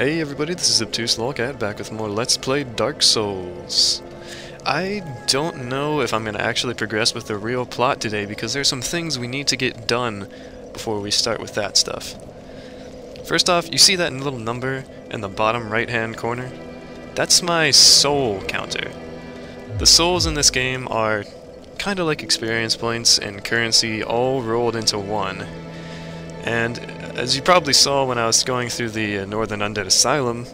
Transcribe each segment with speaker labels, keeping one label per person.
Speaker 1: Hey everybody, this is Obtuse Lolcat back with more Let's Play Dark Souls. I don't know if I'm going to actually progress with the real plot today because there's some things we need to get done before we start with that stuff. First off, you see that little number in the bottom right hand corner? That's my soul counter. The souls in this game are kind of like experience points and currency all rolled into one. And as you probably saw when I was going through the Northern Undead Asylum,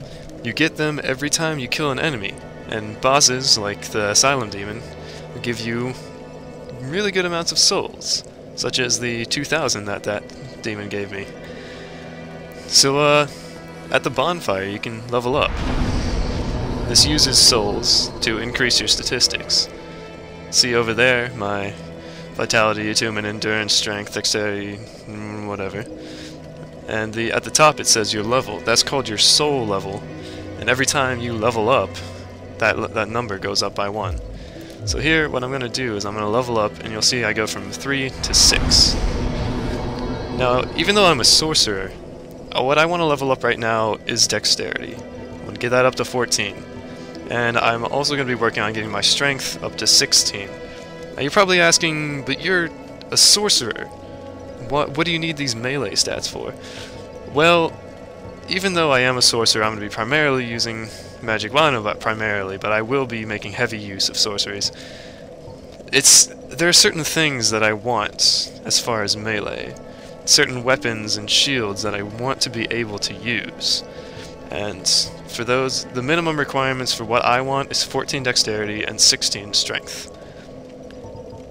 Speaker 1: you get them every time you kill an enemy. And bosses, like the Asylum Demon, will give you really good amounts of souls, such as the 2,000 that demon gave me. So, at the bonfire you can level up. This uses souls to increase your statistics. See over there, my vitality, attunement, endurance, strength, dexterity, whatever. And at the top it says your level. That's called your soul level. And every time you level up, that number goes up by 1. So here, what I'm going to do is I'm going to level up, and you'll see I go from 3 to 6. Now, even though I'm a sorcerer, what I want to level up right now is dexterity. I'm going to get that up to 14. And I'm also going to be working on getting my strength up to 16. Now you're probably asking, but you're a sorcerer. What do you need these melee stats for? Well, even though I am a sorcerer, I'm going to be primarily using magic. Well, I don't know about primarily, but I will be making heavy use of sorceries. There are certain things that I want as far as melee. Certain weapons and shields that I want to be able to use. And for those, the minimum requirements for what I want is 14 dexterity and 16 strength.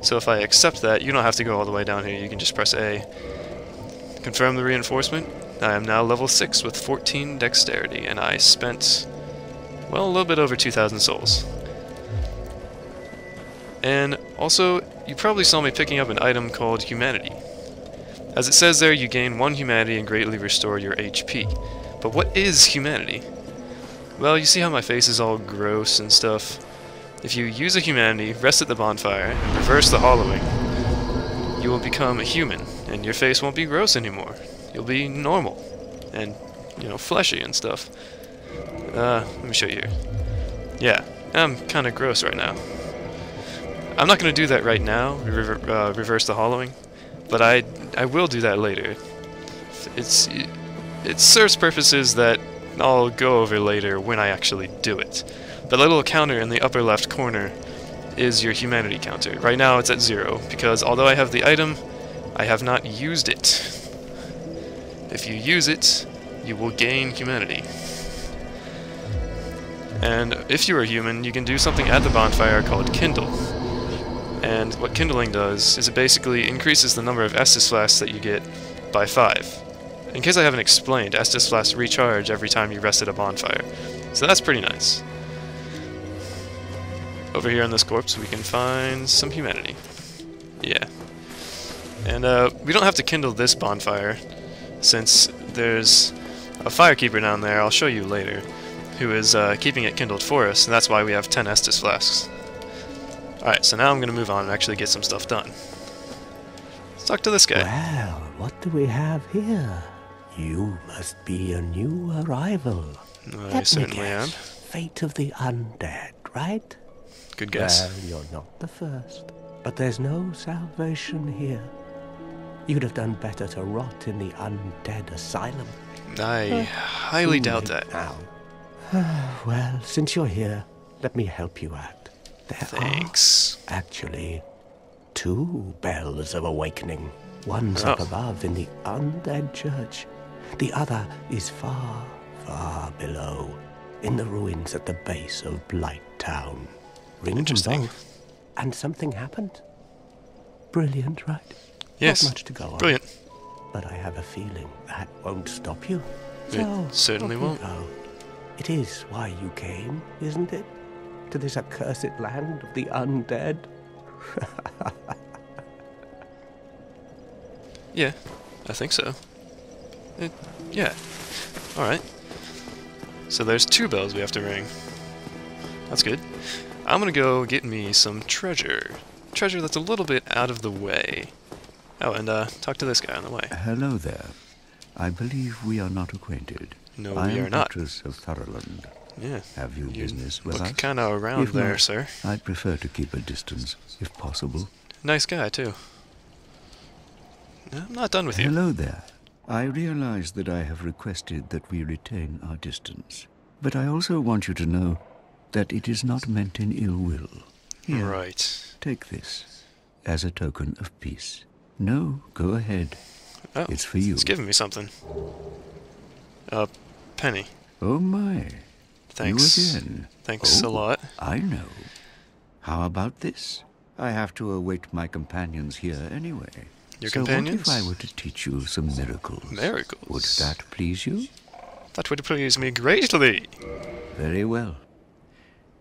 Speaker 1: So if I accept that, you don't have to go all the way down here, you can just press A. Confirm the reinforcement. I am now level 6 with 14 dexterity, and I spent, well, a little bit over 2,000 souls. And also, you probably saw me picking up an item called Humanity. As it says there, you gain 1 Humanity and greatly restore your HP. But what is Humanity? Well, you see how my face is all gross and stuff? If you use a Humanity, rest at the bonfire, and reverse the hollowing, you will become a human, and your face won't be gross anymore. You'll be normal, and, you know, fleshy and stuff. Let me show you here. Yeah, I'm kind of gross right now. I'm not going to do that right now, reverse the hollowing, but I will do that later. It serves purposes that I'll go over later when I actually do it. The little counter in the upper left corner is your humanity counter. Right now it's at 0, because although I have the item, I have not used it. If you use it, you will gain humanity. And if you are human, you can do something at the bonfire called Kindle. And what kindling does is it basically increases the number of Estus flasks that you get by 5. In case I haven't explained, Estus flasks recharge every time you rest at a bonfire. So that's pretty nice. Over here on this corpse we can find some humanity. Yeah. And we don't have to kindle this bonfire, since there's a firekeeper down there, I'll show you later, who is keeping it kindled for us, and that's why we have 10 Estus flasks. Alright, so now I'm going to move on and actually get some stuff done. Let's talk to this guy.
Speaker 2: Well, what do we have here? You must be a new arrival.
Speaker 1: I certainly am.
Speaker 2: Fate of the undead, right?
Speaker 1: Good guess.
Speaker 2: Well, you're not the first, but there's no salvation here. You'd have done better to rot in the undead asylum.
Speaker 1: I highly doubt that.
Speaker 2: Now. Well, since you're here, let me help you out.
Speaker 1: Thanks.
Speaker 2: There are actually 2 bells of awakening. One's up above in the undead church. The other is far, far below, in the ruins at the base of Blight Town. Ring them both, and something happened. Brilliant, right?
Speaker 1: Yes,
Speaker 2: not much to go on.
Speaker 1: Brilliant.
Speaker 2: But I have a feeling that won't stop you.
Speaker 1: It certainly won't.
Speaker 2: Go. It is why you came, isn't it? To this accursed land of the undead.
Speaker 1: Yeah, I think so. Yeah. Alright. So there's 2 bells we have to ring. That's good. I'm gonna go get me some treasure. Treasure that's a little bit out of the way. Oh, and talk to this guy on the way.
Speaker 3: Hello there. I believe we are not acquainted.
Speaker 1: No,
Speaker 3: I
Speaker 1: we
Speaker 3: am
Speaker 1: are not.
Speaker 3: Obtuse of Thoroland.
Speaker 1: Yeah.
Speaker 3: Have you business with us?
Speaker 1: Look kind of around
Speaker 3: If
Speaker 1: there,
Speaker 3: not,
Speaker 1: sir.
Speaker 3: I'd prefer to keep a distance, if possible.
Speaker 1: Nice guy, too. I'm not done with you.
Speaker 3: Hello there. I realize that I have requested that we retain our distance. But I also want you to know that it is not meant in ill will. Here,
Speaker 1: Right.
Speaker 3: take this as a token of peace. No, go ahead.
Speaker 1: Oh,
Speaker 3: It's for you.
Speaker 1: it's giving me something. Penny.
Speaker 3: Oh my.
Speaker 1: Thanks.
Speaker 3: You again.
Speaker 1: Thanks a lot.
Speaker 3: I know. How about this? I have to await my companions here anyway.
Speaker 1: Your
Speaker 3: so
Speaker 1: companions?
Speaker 3: what if I were to teach you some miracles?
Speaker 1: Miracles?
Speaker 3: Would that please you?
Speaker 1: That would please me greatly.
Speaker 3: Very well.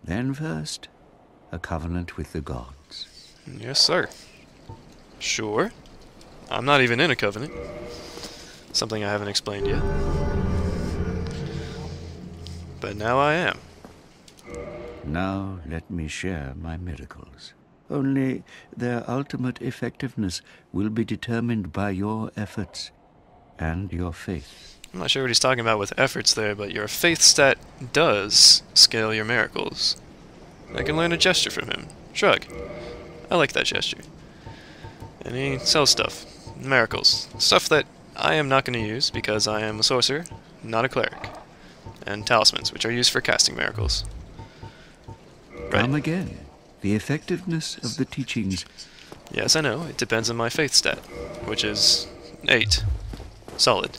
Speaker 3: Then first, a covenant with the gods.
Speaker 1: Yes, sir. Sure. I'm not even in a covenant. Something I haven't explained yet. But now I am.
Speaker 3: Now let me share my miracles. Only their ultimate effectiveness will be determined by your efforts and your faith.
Speaker 1: I'm not sure what he's talking about with efforts there, but your faith stat does scale your miracles. I can learn a gesture from him. Shrug. I like that gesture. And he sells stuff. Miracles. Stuff that I am not going to use because I am a sorcerer, not a cleric. And talismans, which are used for casting miracles. Right.
Speaker 3: Come again. The effectiveness of the teachings.
Speaker 1: Yes, I know. It depends on my faith stat, which is 8. Solid.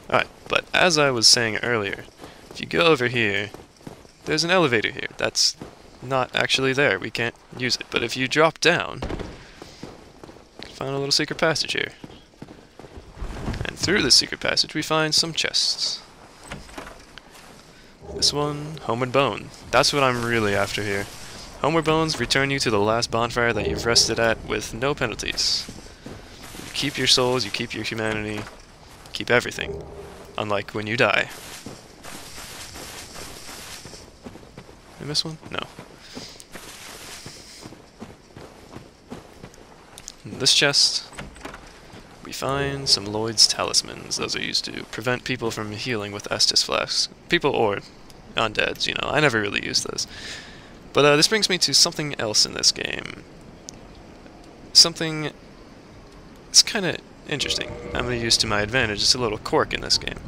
Speaker 1: Alright, but as I was saying earlier, if you go over here, there's an elevator here. That's not actually there. We can't use it. But if you drop down, you can find a little secret passage here. And through this secret passage, we find some chests. This one, Homeward Bone. That's what I'm really after here. Homeward Bones return you to the last bonfire that you've rested at with no penalties. You keep your souls, you keep your humanity, you keep everything. Unlike when you die. Did I miss one? No. In this chest, we find some Lloyd's talismans. Those are used to prevent people from healing with Estus flasks. People or undeads, you know. I never really use those. But this brings me to something else in this game. Something it's kind of interesting. I'm going to use to my advantage. It's a little quirk in this game.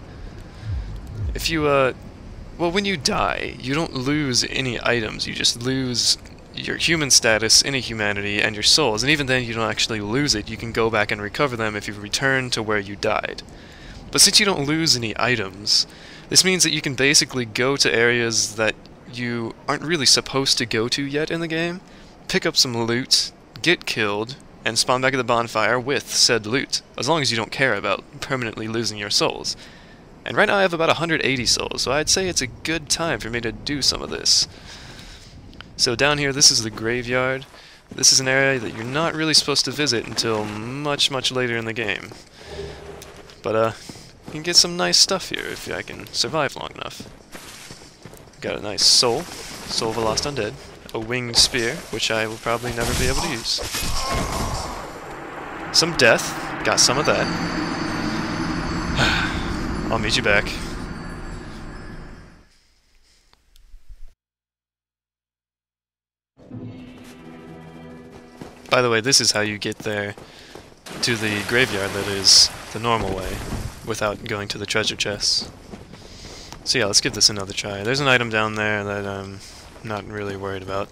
Speaker 1: If you, well, when you die, you don't lose any items. You just lose your human status, any humanity, and your souls. And even then, you don't actually lose it. You can go back and recover them if you return to where you died. But since you don't lose any items, this means that you can basically go to areas that you aren't really supposed to go to yet in the game, pick up some loot, get killed, and spawn back at the bonfire with said loot, as long as you don't care about permanently losing your souls. And right now I have about 180 souls, so I'd say it's a good time for me to do some of this. So down here, this is the graveyard. This is an area that you're not really supposed to visit until much, much later in the game. But, you can get some nice stuff here if I can survive long enough. Got a nice soul of a lost undead, a winged spear, which I will probably never be able to use. Some death, got some of that. I'll meet you back. By the way, this is how you get there to the graveyard that is the normal way, without going to the treasure chests. So yeah, let's give this another try. There's an item down there that I'm not really worried about.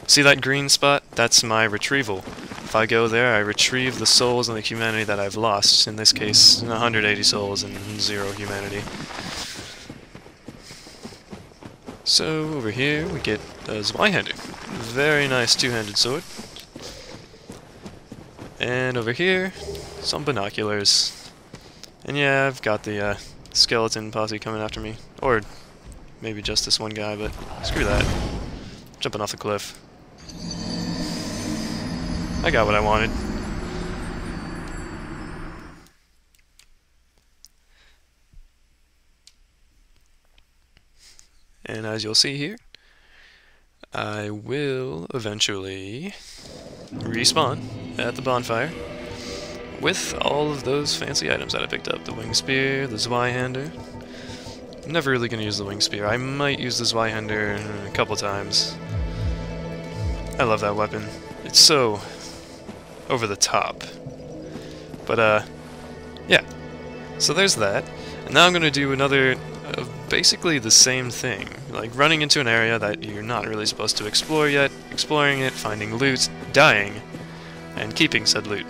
Speaker 1: See that green spot? That's my retrieval. If I go there, I retrieve the souls and the humanity that I've lost. In this case, 180 souls and 0 humanity. So over here, we get a Zweihander. Very nice two-handed sword. And over here, some binoculars. And yeah, I've got the skeleton posse coming after me. Or maybe just this one guy, but screw that. Jumping off the cliff. I got what I wanted. And as you'll see here, I will eventually respawn at the bonfire with all of those fancy items that I picked up. The Wing Spear, the Zweihander. I'm never really going to use the Wing Spear. I might use the Zweihander a couple times. I love that weapon. It's so over the top. But, yeah. So there's that. And now I'm going to do another, basically the same thing. Like running into an area that you're not really supposed to explore yet, exploring it, finding loot, dying, and keeping said loot.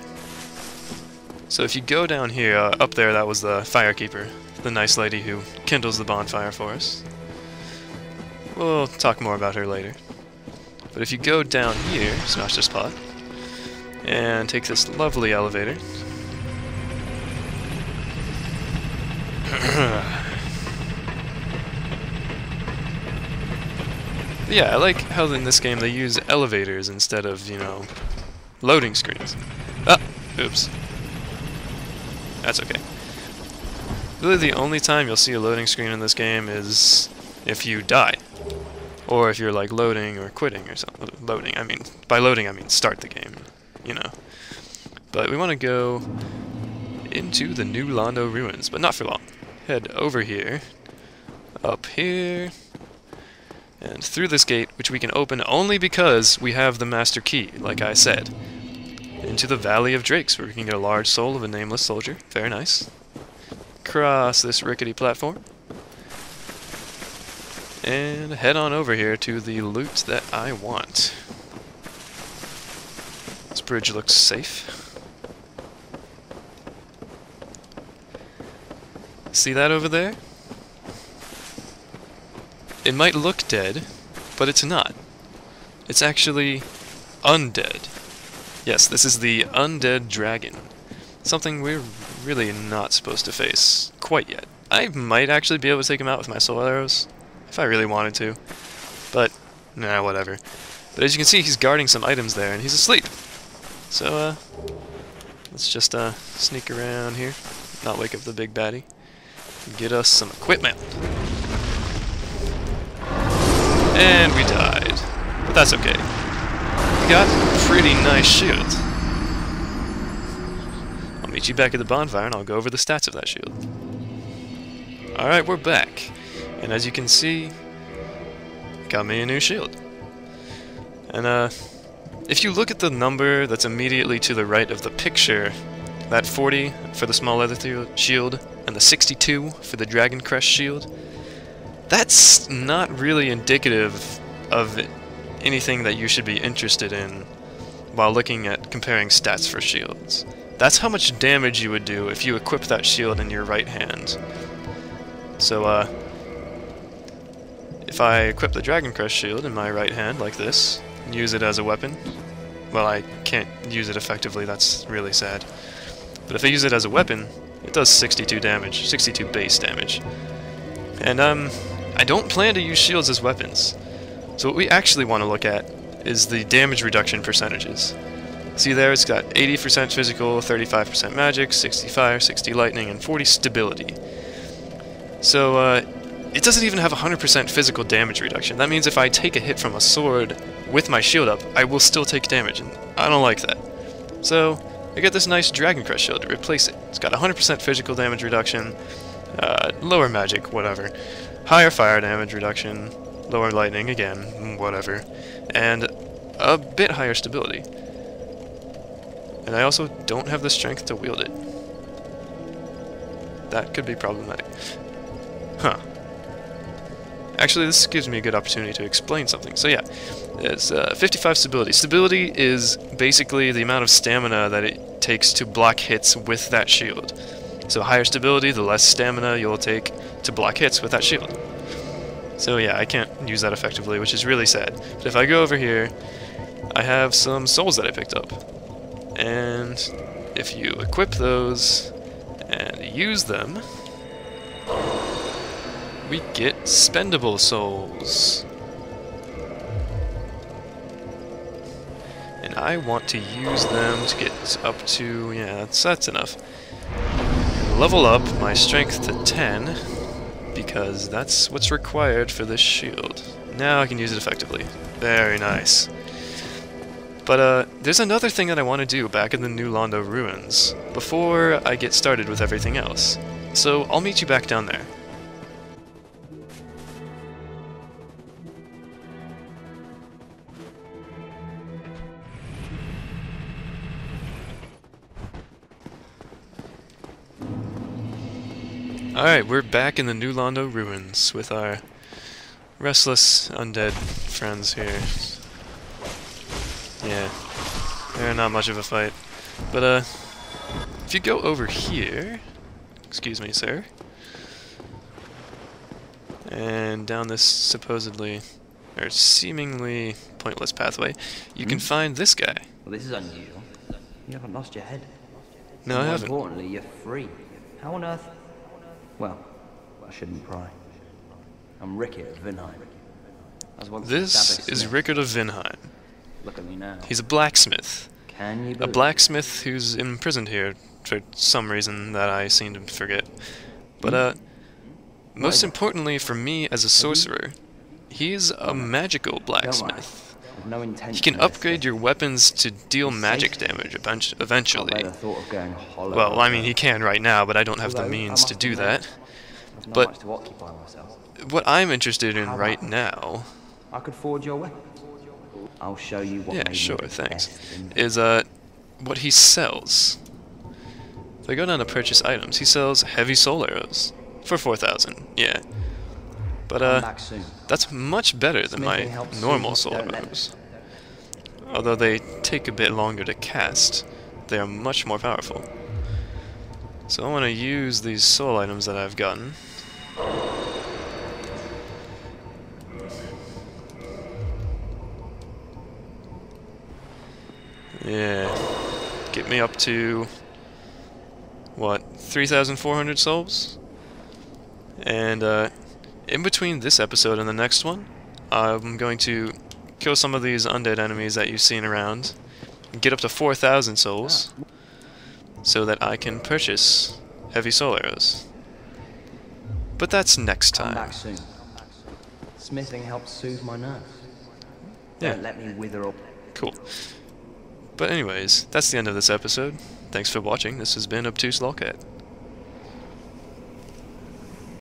Speaker 1: So if you go down here, up there, that was the Firekeeper, the nice lady who kindles the bonfire for us. We'll talk more about her later. But if you go down here, smash this pot, and take this lovely elevator. Yeah, I like how in this game they use elevators instead of, you know, loading screens. Ah! Oops. That's okay. Really the only time you'll see a loading screen in this game is if you die. Or if you're like loading or quitting or something. Loading, I mean, by loading I mean start the game, you know. But we want to go into the new Londo Ruins, but not for long. Head over here, up here, and through this gate, which we can open only because we have the master key, like I said. Into the Valley of Drakes, where we can get a large soul of a nameless soldier. Very nice. Cross this rickety platform. And head on over here to the loot that I want. This bridge looks safe. See that over there? It might look dead, but it's not. It's actually undead. Yes, this is the undead dragon. Something we're really not supposed to face quite yet. I might actually be able to take him out with my soul arrows, if I really wanted to. But, nah, whatever. But as you can see, he's guarding some items there, and he's asleep. So, let's just, sneak around here, not wake up the big baddie, and get us some equipment. And we died. But that's okay. We got pretty nice shields. I'll meet you back at the bonfire and I'll go over the stats of that shield. Alright, we're back. And as you can see, got me a new shield. And if you look at the number that's immediately to the right of the picture, that 40 for the small leather shield and the 62 for the Dragon Crest shield, that's not really indicative of anything that you should be interested in while looking at comparing stats for shields. That's how much damage you would do if you equip that shield in your right hand. So, if I equip the Dragon Crest shield in my right hand like this, and use it as a weapon, well, I can't use it effectively, that's really sad. But if I use it as a weapon, it does 62 damage, 62 base damage. And, I don't plan to use shields as weapons. So what we actually want to look at is the damage reduction percentages. See there, it's got 80% physical, 35% magic, 60 fire, 60 lightning, and 40 stability. So, it doesn't even have 100% physical damage reduction. That means if I take a hit from a sword with my shield up, I will still take damage, and I don't like that. So, I get this nice Dragon Crest shield to replace it. It's got 100% physical damage reduction, lower magic, whatever. Higher fire damage reduction, lower lightning, again, whatever, and a bit higher stability. And I also don't have the strength to wield it. That could be problematic. Huh. Actually, this gives me a good opportunity to explain something. So yeah, it's 55 stability. Stability is basically the amount of stamina that it takes to block hits with that shield. So higher stability, the less stamina you'll take to block hits with that shield. So yeah, I can't use that effectively, which is really sad. But if I go over here, I have some souls that I picked up. And if you equip those and use them, we get spendable souls. And I want to use them to get up to, yeah, that's enough. Level up my strength to 10, because that's what's required for this shield. Now I can use it effectively. Very nice. But there's another thing that I want to do back in the new Londo Ruins before I get started with everything else. So I'll meet you back down there. Alright, we're back in the new Londo Ruins with our restless undead friends here. Yeah, they're not much of a fight. But, if you go over here... Excuse me, sir. And down this supposedly, or seemingly pointless pathway, you can find this guy.
Speaker 4: Well, this is unusual. You haven't lost your head.
Speaker 1: No, I haven't.
Speaker 4: More importantly, you're free. How on earth... Well, I shouldn't pry. I'm Rickett of Vinheim.
Speaker 1: This is Rickett of Vinheim.
Speaker 4: Look at me now.
Speaker 1: He's a blacksmith.
Speaker 4: Can you
Speaker 1: A blacksmith who's imprisoned here for some reason that I seem to forget. But, most importantly for me as a sorcerer, he's a magical blacksmith.
Speaker 4: No intention.
Speaker 1: He can upgrade your weapons to deal magic damage eventually. Well, I mean, he can right now, but I don't have the means to do that. But what I'm interested in right now...
Speaker 4: I could forge your weapon. I'll show you what.
Speaker 1: Yeah, sure, thanks. Is what he sells. If I go down to purchase items, he sells heavy soul arrows for 4,000. Yeah, but that's much better than my normal soul arrows. Although they take a bit longer to cast, they are much more powerful. So I want to use these soul items that I've gotten. Yeah, get me up to, what, 3,400 souls? And in between this episode and the next one, I'm going to kill some of these undead enemies that you've seen around, and get up to 4,000 souls, so that I can purchase heavy soul arrows. But that's next time.
Speaker 4: Come back soon. Smithing helps soothe my nerves.
Speaker 1: Yeah.
Speaker 4: Don't let me wither up.
Speaker 1: Cool. But anyways, that's the end of this episode. Thanks for watching. This has been Obtuse Lolcat.